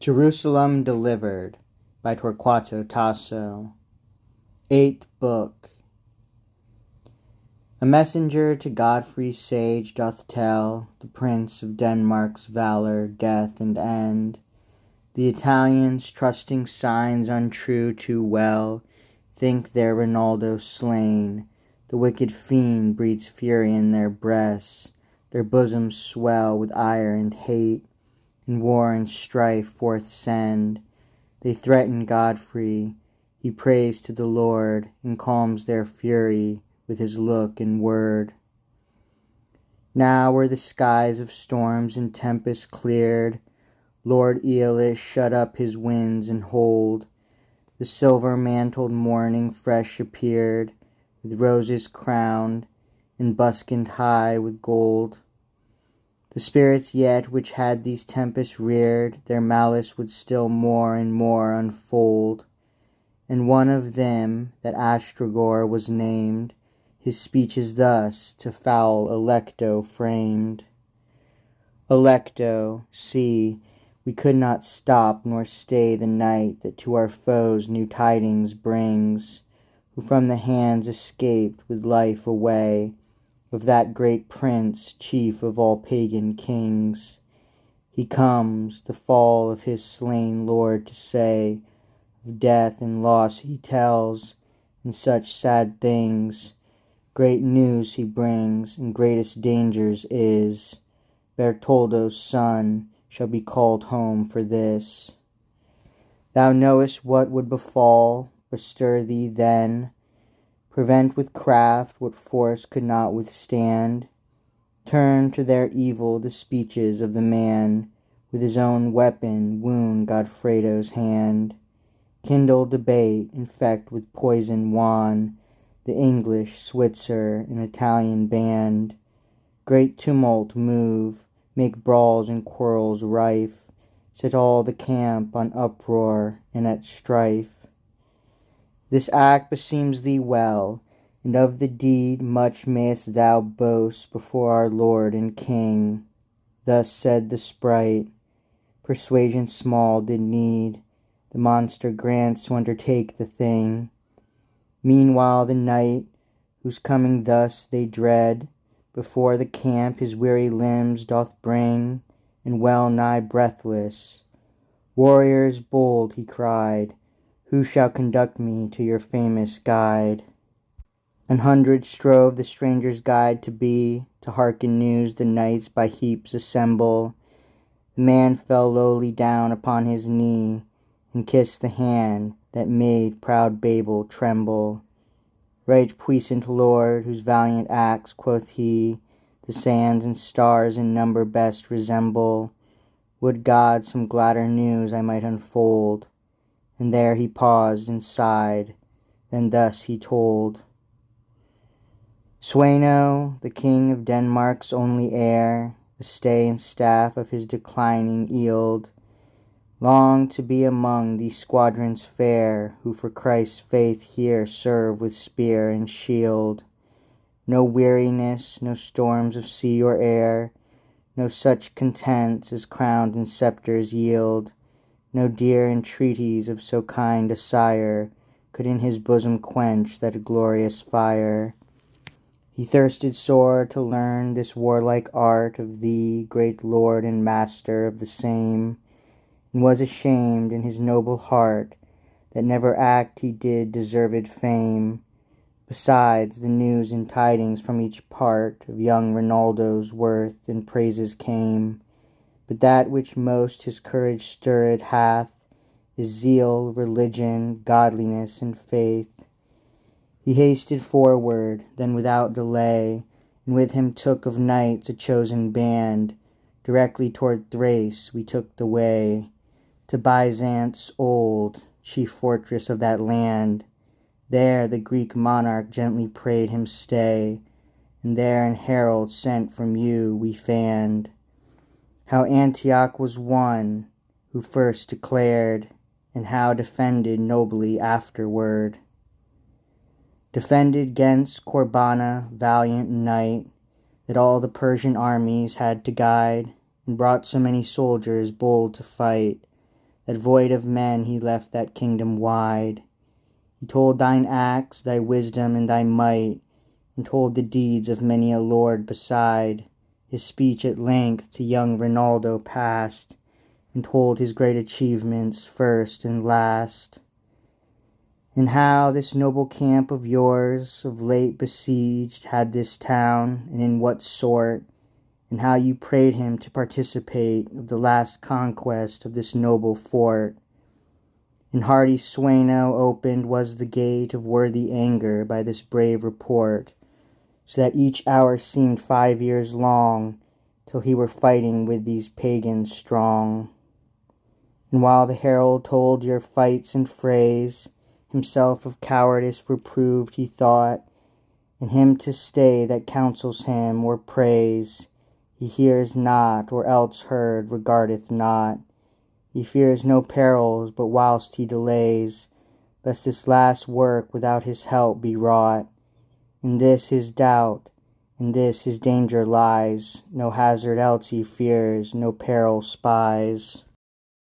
Jerusalem Delivered by Torquato Tasso. Eighth Book. A messenger to Godfrey's sage doth tell the Prince of Denmark's valour, death, and end. The Italians, trusting signs untrue too well, think their Rinaldo slain. The wicked fiend breeds fury in their breasts, their bosoms swell with ire and hate, and war and strife forth send. They threaten Godfrey, he prays to the Lord, and calms their fury with his look and word. Now were the skies of storms and tempests cleared, Lord Aeolus shut up his winds and hold. The silver-mantled morning fresh appeared, with roses crowned, and buskined high with gold. The spirits yet which had these tempests reared, their malice would still more and more unfold. And one of them, that Astragor was named, his speech is thus to foul Alecto framed. Alecto, see, we could not stop nor stay the night that to our foes new tidings brings, who from the hands escaped with life away of that great prince, chief of all pagan kings. He comes, the fall of his slain lord to say, of death and loss he tells, and such sad things. Great news he brings, and greatest dangers is. Bertoldo's son shall be called home for this. Thou knowest what would befall, bestir thee then, prevent with craft what force could not withstand. Turn to their evil the speeches of the man, with his own weapon wound Godfredo's hand. Kindle debate, infect with poison wan, the English, Switzer, and Italian band. Great tumult move, make brawls and quarrels rife, set all the camp on uproar and at strife. This act beseems thee well, and of the deed much mayest thou boast before our Lord and King. Thus said the sprite, persuasion small did need, the monster grants to undertake the thing. Meanwhile the knight, whose coming thus they dread, before the camp his weary limbs doth bring, and well nigh breathless. Warriors bold, he cried, who shall conduct me to your famous guide? An hundred strove the stranger's guide to be, to hearken news the knights by heaps assemble. The man fell lowly down upon his knee, and kissed the hand that made proud Babel tremble. Right puissant lord, whose valiant acts, quoth he, the sands and stars in number best resemble, would God some gladder news I might unfold. And there he paused and sighed, then thus he told. Sweno, the king of Denmark's only heir, the stay and staff of his declining Eald, longed to be among these squadrons fair, who for Christ's faith here serve with spear and shield. No weariness, no storms of sea or air, no such contents as crowns and sceptres yield, no dear entreaties of so kind a sire could in his bosom quench that glorious fire. He thirsted sore to learn this warlike art of thee, great lord and master of the same, and was ashamed in his noble heart that never act he did deserved fame. Besides, the news and tidings from each part of young Rinaldo's worth and praises came. But that which most his courage stirred hath is zeal, religion, godliness, and faith. He hasted forward, then without delay, and with him took of knights a chosen band. Directly toward Thrace we took the way, to Byzance old, chief fortress of that land. There the Greek monarch gently prayed him stay, and there an herald sent from you we fand. How Antioch was won, who first declared, and how defended nobly afterward. Defended 'gainst Corbana, valiant knight, that all the Persian armies had to guide, and brought so many soldiers bold to fight, that void of men he left that kingdom wide. He told thine acts, thy wisdom, and thy might, and told the deeds of many a lord beside. His speech at length to young Rinaldo passed, and told his great achievements first and last. And how this noble camp of yours of late besieged had this town, and in what sort, and how you prayed him to participate of the last conquest of this noble fort. In hardy Sweno opened was the gate of worthy anger by this brave report, so that each hour seemed 5 years long, till he were fighting with these pagans strong. And while the herald told your fights and frays, himself of cowardice reproved he thought, and him to stay that counsels him or prays, he hears not, or else heard regardeth not. He fears no perils, but whilst he delays, lest this last work without his help be wrought. In this his doubt, in this his danger lies, no hazard else he fears, no peril spies.